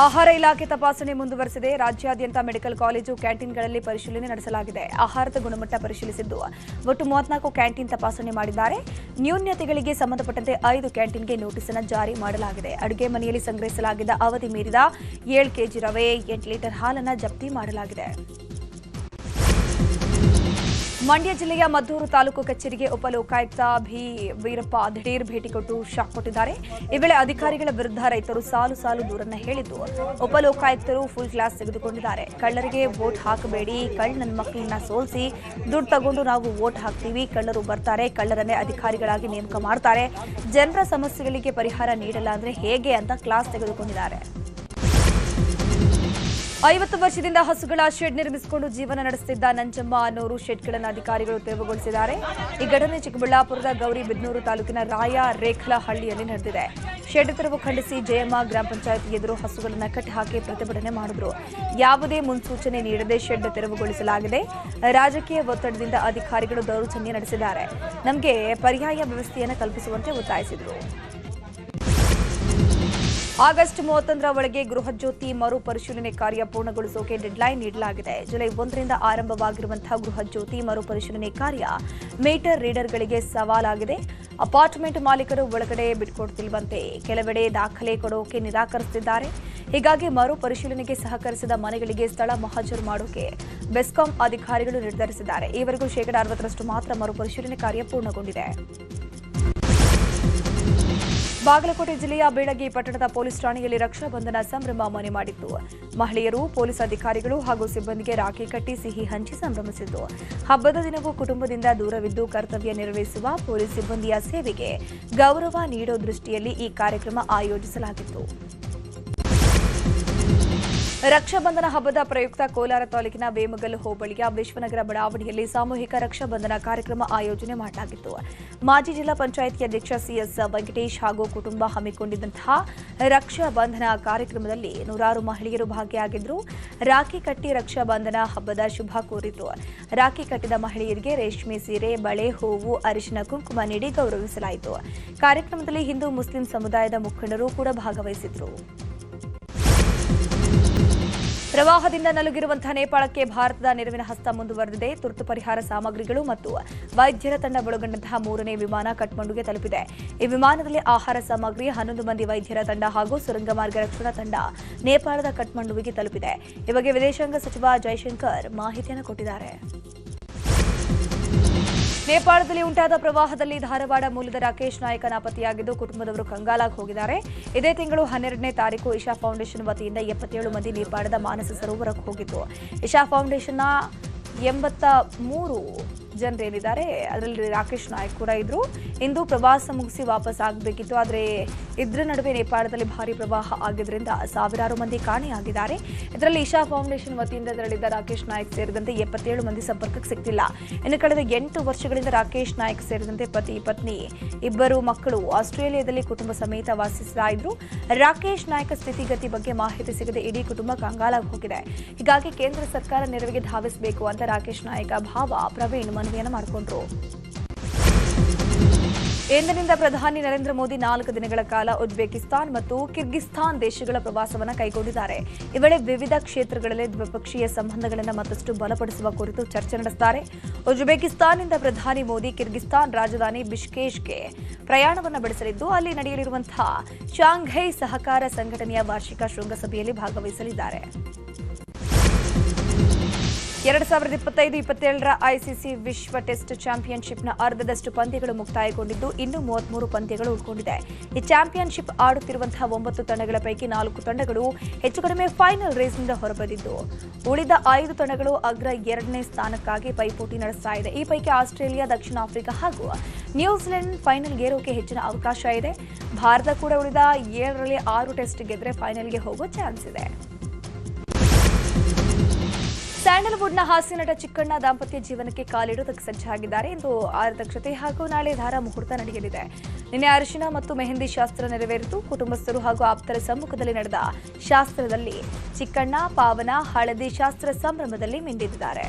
ಆಹಾರ ಇಲಾಖೆ ತಪಾಸಣೆ ಮುಂದುವರೆಸಿದೆ. ರಾಜ್ಯಾದ್ಯಂತ ಮೆಡಿಕಲ್ ಕಾಲೇಜು ಕ್ಯಾಂಟೀನ್ಗಳಲ್ಲಿ ಪರಿಶೀಲನೆ ನಡೆಸಲಾಗಿದೆ. ಆಹಾರದ ಗುಣಮಟ್ಟ ಪರಿಶೀಲಿಸಿದ್ದು ಒಟ್ಟು 34 ಕ್ಯಾಂಟೀನ್ ತಪಾಸಣೆ ಮಾಡಿದ್ದಾರೆ. ನ್ಯೂನತೆಗಳಿಗೆ ಸಂಬಂಧಪಟ್ಟಂತೆ 5 ಕ್ಯಾಂಟೀನ್ಗೆ ನೋಟಿಸ್ ಅನ್ನು ಜಾರಿ ಮಾಡಲಾಗಿದೆ. ಅಡುಗೆ ಮನೆಯಲ್ಲಿ ಸಂಗ್ರಹಿಸಲಾಗಿದ್ದ ಅವಧಿ ಮೀರಿದ 7 ಕೆಜಿ ರವೆ, 8 ಲೀಟರ್ ಹಾಲನ್ನು ಜಪ್ತಿ ಮಾಡಲಾಗಿದೆ. ಮಂಡ್ಯ ಜಿಲ್ಲೆಯ ಮದ್ದೂರು ತಾಲೂಕು ಕಚೇರಿಗೆ ಉಪಲೋಕಾಯುಕ್ತ ವೀರಪ್ಪ ದಿಢೀರ್ ಭೇಟಿ ಕೊಟ್ಟು ಶಾಕ್ ಕೊಟ್ಟಿದ್ದಾರೆ. ಈ ವೇಳೆ ಅಧಿಕಾರಿಗಳ ವಿರುದ್ಧ ರೈತರು ಸಾಲು ದೂರನ್ನ ಹೇಳಿದ್ದು ಉಪಲೋಕಾಯುಕ್ತರು ಫುಲ್ ಕ್ಲಾಸ್ ತೆಗೆದುಕೊಂಡಿದ್ದಾರೆ. ಕಳ್ಳರಿಗೆ ವೋಟ್ ಹಾಕಬೇಡಿ, ನನ್ನ ಮಕ್ಕಳನ್ನ ಸೋಲಿಸಿ ದುಡ್ಡು ತಗೊಂಡು ನಾವು ವೋಟ್ ಹಾಕ್ತೀವಿ, ಕಳ್ಳರು ಬರ್ತಾರೆ, ಕಳ್ಳರನ್ನೇ ಅಧಿಕಾರಿಗಳಾಗಿ ನೇಮಕ ಮಾಡ್ತಾರೆ, ಜನರ ಸಮಸ್ಯೆಗಳಿಗೆ ಪರಿಹಾರ ನೀಡಲ್ಲ ಅಂದ್ರೆ ಹೇಗೆ ಅಂತ ಕ್ಲಾಸ್ ತೆಗೆದುಕೊಂಡಿದ್ದಾರೆ. 50 ವರ್ಷದಿಂದ ಹಸುಗಳ ಶೆಡ್ ನಿರ್ಮಿಸಿಕೊಂಡು ಜೀವನ ನಡೆಸುತ್ತಿದ್ದ ನಂಜಮ್ಮ ಅನ್ನೋರು ಶೆಡ್ಗಳನ್ನು ಅಧಿಕಾರಿಗಳು ತೆರವುಗೊಳಿಸಿದ್ದಾರೆ. ಈ ಘಟನೆ ಚಿಕ್ಕಬಳ್ಳಾಪುರದ ಗೌರಿಬಿದನೂರು ತಾಲೂಕಿನ ರೇಖಲಹಳ್ಳಿಯಲ್ಲಿ ನಡೆದಿದೆ. ಶೆಡ್ ತೆರವು ಖಂಡಿಸಿ ಜಯಮ್ಮ ಗ್ರಾಮ ಪಂಚಾಯತ್ ಎದುರು ಹಸುಗಳನ್ನು ಕಟ್ಟಿಹಾಕಿ ಪ್ರತಿಭಟನೆ ಮಾಡಿದ್ರು. ಯಾವುದೇ ಮುನ್ಸೂಚನೆ ನೀಡದೆ ಶೆಡ್ ತೆರವುಗೊಳಿಸಲಾಗಿದೆ. ರಾಜಕೀಯ ಒತ್ತಡದಿಂದ ಅಧಿಕಾರಿಗಳು ದೌರ್ಜನ್ಯ ನಡೆಸಿದ್ದಾರೆ. ನಮಗೆ ಪರ್ಯಾಯ ವ್ಯವಸ್ಥೆಯನ್ನು ಕಲ್ಪಿಸುವಂತೆ ಒತ್ತಾಯಿಸಿದರು. ಆಗಸ್ಟ್ 31ರ ಒಳಗೆ ಗೃಹ ಜ್ಯೋತಿ ಮರು ಪರಿಶೀಲನೆ ಕಾರ್ಯ ಪೂರ್ಣಗೊಳಿಸೋಕೆ ಡೆಡ್ಲೈನ್ ನೀಡಲಾಗಿದೆ. ಜುಲೈ 1ರಿಂದ ಆರಂಭವಾಗಿರುವಂತಹ ಗೃಹ ಜ್ಯೋತಿ ಮರು ಪರಿಶೀಲನೆ ಕಾರ್ಯ ಮೀಟರ್ ರೀಡರ್ಗಳಿಗೆ ಸವಾಲಾಗಿದೆ. ಅಪಾರ್ಟ್ಮೆಂಟ್ ಮಾಲೀಕರು ಒಳಗಡೆ ಬಿಟ್ಕೊಡ್ತಿಲ್ವಂತೆ, ಕೆಲವೆಡೆ ದಾಖಲೆ ಕೊಡೋಕೆ ನಿರಾಕರಿಸುತ್ತಿದ್ದಾರೆ. ಹೀಗಾಗಿ ಮರು ಪರಿಶೀಲನೆಗೆ ಸಹಕರಿಸಿದ ಮನೆಗಳಿಗೆ ಸ್ಥಳ ಮಹಜರು ಮಾಡೋಕೆ ಬೆಸ್ಕಾಂ ಅಧಿಕಾರಿಗಳು ನಿರ್ಧರಿಸಿದ್ದಾರೆ. ಈವರೆಗೂ ಶೇಕಡಾ 60ರಷ್ಟು ಮಾತ್ರ ಮರು ಪರಿಶೀಲನೆ ಕಾರ್ಯ ಪೂರ್ಣಗೊಂಡಿದೆ. ಬಾಗಲಕೋಟೆ ಜಿಲ್ಲೆಯ ಬೀಳಗಿ ಪಟ್ಟಣದ ಪೊಲೀಸ್ ಠಾಣೆಯಲ್ಲಿ ರಕ್ಷಾ ಬಂಧನ ಸಂಭ್ರಮ ಮನೆ ಮಾಡಿತ್ತು. ಮಹಿಳೆಯರು ಪೊಲೀಸ್ ಅಧಿಕಾರಿಗಳು ಹಾಗೂ ಸಿಬ್ಬಂದಿಗೆ ರಾಖಿ ಕಟ್ಟಿ ಸಿಹಿ ಹಂಚಿ ಸಂಭ್ರಮಿಸಿದ್ದು, ಹಬ್ಬದ ದಿನವೂ ಕುಟುಂಬದಿಂದ ದೂರವಿದ್ದು ಕರ್ತವ್ಯ ನಿರ್ವಹಿಸುವ ಪೊಲೀಸ್ ಸಿಬ್ಬಂದಿಯ ಸೇವೆಗೆ ಗೌರವ ನೀಡೋ ದೃಷ್ಟಿಯಲ್ಲಿ ಈ ಕಾರ್ಯಕ್ರಮ ಆಯೋಜಿಸಲಾಗಿತ್ತು. ರಕ್ಷಾಬಂಧನ ಹಬ್ಬದ ಪ್ರಯುಕ್ತ ಕೋಲಾರ ತಾಲೂಕಿನ ವೇಮಗಲ್ ಹೋಬಳಿಯ ವಿಶ್ವನಗರ ಬಡಾವಣೆಯಲ್ಲಿ ಸಾಮೂಹಿಕ ರಕ್ಷಾಬಂಧನ ಕಾರ್ಯಕ್ರಮ ಆಯೋಜನೆ ಮಾಡಲಾಗಿತ್ತು. ಮಾಜಿ ಜಿಲ್ಲಾ ಪಂಚಾಯಿತಿ ಅಧ್ಯಕ್ಷ ಸಿಎಸ್ ವೆಂಕಟೇಶ್ ಹಾಗೂ ಕುಟುಂಬ ಹಮ್ಮಿಕೊಂಡಿದ್ದಂತಹ ರಕ್ಷಾಬಂಧನ ಕಾರ್ಯಕ್ರಮದಲ್ಲಿ ನೂರಾರು ಮಹಿಳೆಯರು ಭಾಗಿಯಾಗಿದ್ದರು. ರಾಖಿ ಕಟ್ಟಿ ರಕ್ಷಾಬಂಧನ ಹಬ್ಬದ ಶುಭ ಕೋರಿದ್ರು. ರಾಖಿ ಕಟ್ಟಿದ ಮಹಿಳೆಯರಿಗೆ ರೇಷ್ಮೆ ಸೀರೆ, ಬಳೆ, ಹೂವು, ಅರಿಶಿನ ಕುಂಕುಮ ನೀಡಿ ಗೌರವಿಸಲಾಯಿತು. ಕಾರ್ಯಕ್ರಮದಲ್ಲಿ ಹಿಂದೂ ಮುಸ್ಲಿಂ ಸಮುದಾಯದ ಮುಖಂಡರು ಕೂಡ ಭಾಗವಹಿಸಿದ್ರು. ಪ್ರವಾಹದಿಂದ ನಲುಗಿರುವಂತಹ ನೇಪಾಳಕ್ಕೆ ಭಾರತದ ನೆರವಿನ ಹಸ್ತ ಮುಂದುವರೆದಿದೆ. ತುರ್ತು ಪರಿಹಾರ ಸಾಮಗ್ರಿಗಳು ಮತ್ತು ವೈದ್ಯರ ತಂಡ ಒಳಗೊಂಡಂತಹ 3ನೇ ವಿಮಾನ ಕಠ್ಮಂಡುಗೆ ತಲುಪಿದೆ. ಈ ವಿಮಾನದಲ್ಲಿ ಆಹಾರ ಸಾಮಗ್ರಿ, 11 ಮಂದಿ ವೈದ್ಯರ ತಂಡ ಹಾಗೂ ಸುರಂಗ ಮಾರ್ಗ ರಕ್ಷಣಾ ತಂಡ ನೇಪಾಳದ ಕಠ್ಮಂಡುವಿಗೆ ತಲುಪಿದೆ. ಈ ಬಗ್ಗೆ ವಿದೇಶಾಂಗ ಸಚಿವ ಜೈಶಂಕರ್ ಮಾಹಿತಿಯನ್ನು ಕೊಟ್ಟಿದ್ದಾರೆ. ನೇಪಾಳದಲ್ಲಿ ಉಂಟಾದ ಪ್ರವಾಹದಲ್ಲಿ ಧಾರವಾಡ ಮೂಲದ ರಾಕೇಶ್ ನಾಯ್ಕ ನಾಪತ್ತೆಯಾಗಿದ್ದು ಕುಟುಂಬದವರು ಕಂಗಾಲಾಗಿ ಹೋಗಿದ್ದಾರೆ. ಇದೇ ತಿಂಗಳು 12ನೇ ತಾರೀಕು ಇಶಾ ಫೌಂಡೇಶನ್ ವತಿಯಿಂದ 77 ಮಂದಿ ನೇಪಾಳದ ಮಾನಸ ಸರೋವರಕ್ಕೆ ಹೋಗಿತ್ತು. ಇಶಾ ಫೌಂಡೇಶನ್ನ 83 ಜನರೇನಿದ್ದಾರೆ ಅದರಲ್ಲಿ ರಾಕೇಶ್ ನಾಯ್ಕ್ ಕೂಡ ಇದ್ರು. ಇಂದು ಪ್ರವಾಸ ಮುಗಿಸಿ ವಾಪಸ್ ಆಗಬೇಕಿತ್ತು. ಆದರೆ ಇದರ ನಡುವೆ ನೇಪಾಳದಲ್ಲಿ ಭಾರೀ ಪ್ರವಾಹ ಆಗಿದ್ದರಿಂದ ಸಾವಿರಾರು ಮಂದಿ ಕಾಣೆಯಾಗಿದ್ದಾರೆ. ಇದರಲ್ಲಿ ಇಶಾ ಫೌಂಡೇಶನ್ ವತಿಯಿಂದ ತೆರಳಿದ್ದ ರಾಕೇಶ್ ನಾಯ್ಕ್ ಸೇರಿದಂತೆ 77 ಮಂದಿ ಸಂಪರ್ಕಕ್ಕೆ ಸಿಗ್ತಿಲ್ಲ. ಇನ್ನು ಕಳೆದ 8 ವರ್ಷಗಳಿಂದ ರಾಕೇಶ್ ನಾಯ್ಕ್ ಸೇರಿದಂತೆ ಪತಿ, ಪತ್ನಿ, 2 ಮಕ್ಕಳು ಆಸ್ಟ್ರೇಲಿಯಾದಲ್ಲಿ ಕುಟುಂಬ ಸಮೇತ ವಾಸಿಸ್ತಾ ಇದ್ರು. ರಾಕೇಶ್ ನಾಯ್ಕ್ ಸ್ಥಿತಿಗತಿ ಬಗ್ಗೆ ಮಾಹಿತಿ ಸಿಗದೆ ಇಡೀ ಕುಟುಂಬ ಕಂಗಾಲಾಗಿ ಹೋಗಿದೆ. ಹೀಗಾಗಿ ಕೇಂದ್ರ ಸರ್ಕಾರ ನೆರವಿಗೆ ಧಾವಿಸಬೇಕು ಅಂತ ರಾಕೇಶ್ ನಾಯ್ಕ ಭಾವ ಪ್ರವೀಣ್ ಮನವಿಯನ್ನು ಮಾಡಿಕೊಂಡ್ರು. ಇಂದಿನಿಂದ ಪ್ರಧಾನಿ ನರೇಂದ್ರ ಮೋದಿ 4 ದಿನಗಳ ಕಾಲ ಉಜ್ಬೇಕಿಸ್ತಾನ್ ಮತ್ತು ಕಿರ್ಗಿಸ್ತಾನ್ ದೇಶಗಳ ಪ್ರವಾಸವನ್ನು ಕೈಗೊಂಡಿದ್ದಾರೆ. ಈ ವೇಳೆ ವಿವಿಧ ಕ್ಷೇತ್ರಗಳಲ್ಲಿ ದ್ವಿಪಕ್ಷೀಯ ಸಂಬಂಧಗಳನ್ನು ಮತ್ತಷ್ಟು ಬಲಪಡಿಸುವ ಕುರಿತು ಚರ್ಚೆ ನಡೆಸುತ್ತಾರೆ. ಉಜ್ಬೇಕಿಸ್ತಾನ್ನಿಂದ ಪ್ರಧಾನಿ ಮೋದಿ ಕಿರ್ಗಿಸ್ತಾನ್ ರಾಜಧಾನಿ ಬಿಷ್ಕೇಶ್ಗೆ ಪ್ರಯಾಣವನ್ನು ಬೆಳೆಸಲಿದ್ದು, ಅಲ್ಲಿ ನಡೆಯಲಿರುವಂತಹ ಶಾಂಘೈ ಸಹಕಾರ ಸಂಘಟನೆಯ ವಾರ್ಷಿಕ ಶೃಂಗಸಭೆಯಲ್ಲಿ ಭಾಗವಹಿಸಲಿದ್ದಾರೆ. 2025-27ರ ಐಸಿಸಿ ವಿಶ್ವ ಟೆಸ್ಟ್ ಚಾಂಪಿಯನ್ಶಿಪ್ನ ಅರ್ಧದಷ್ಟು ಪಂದ್ಯಗಳು ಮುಕ್ತಾಯಗೊಂಡಿದ್ದು ಇನ್ನೂ 33 ಪಂದ್ಯಗಳು ಉಳ್ಕೊಂಡಿದೆ. ಈ ಚಾಂಪಿಯನ್ಶಿಪ್ ಆಡುತ್ತಿರುವಂತಹ 9 ತಂಡಗಳ ಪೈಕಿ 4 ತಂಡಗಳು ಹೆಚ್ಚು ಕಡಿಮೆ ಫೈನಲ್ ರೇಸ್ನಿಂದ ಹೊರಬಂದಿದ್ದು, ಉಳಿದ 5 ತಂಡಗಳು ಅಗ್ರ 2ನೇ ಸ್ಥಾನಕ್ಕಾಗಿ ಪೈಪೋಟಿ ನಡೆಸ್ತಾ ಇದೆ. ಈ ಪೈಕಿ ಆಸ್ಟ್ರೇಲಿಯಾ, ದಕ್ಷಿಣ ಆಫ್ರಿಕಾ ಹಾಗೂ ನ್ಯೂಜಿಲೆಂಡ್ ಫೈನಲ್ಗೇರೋಕೆ ಹೆಚ್ಚಿನ ಅವಕಾಶ ಇದೆ. ಭಾರತ ಕೂಡ ಉಳಿದ 7ರಲ್ಲಿ 6 ಟೆಸ್ಟ್ ಗೆದ್ರೆ ಫೈನಲ್ಗೆ ಹೋಗೋ ಚಾನ್ಸ್ ಇದೆ. ಸ್ಯಾಂಡಲ್ವುಡ್ನ ಹಾಸ್ಯ ನಟ ಚಿಕ್ಕಣ್ಣ ದಾಂಪತ್ಯ ಜೀವನಕ್ಕೆ ಕಾಲಿಡೋದಕ್ಕೆ ಸಜ್ಜಾಗಿದ್ದಾರೆ. ಇಂದು ಆರತಕ್ಷತೆ ಹಾಗೂ ನಾಳೆ ಧಾರಾ ಮುಹೂರ್ತ ನಡೆಯಲಿದೆ. ನಿನ್ನೆ ಅರಿಶಿನ ಮತ್ತು ಮೆಹಂದಿ ಶಾಸ್ತ್ರ ನೆರವೇರಿತು. ಕುಟುಂಬಸ್ಥರು ಹಾಗೂ ಆಪ್ತರ ಸಮ್ಮುಖದಲ್ಲಿ ನಡೆದ ಶಾಸ್ತ್ರದಲ್ಲಿ ಚಿಕ್ಕಣ್ಣ, ಪಾವನ ಹಳದಿ ಶಾಸ್ತ್ರ ಸಂಭ್ರಮದಲ್ಲಿ ಮಿಂದಿದ್ದಾರೆ.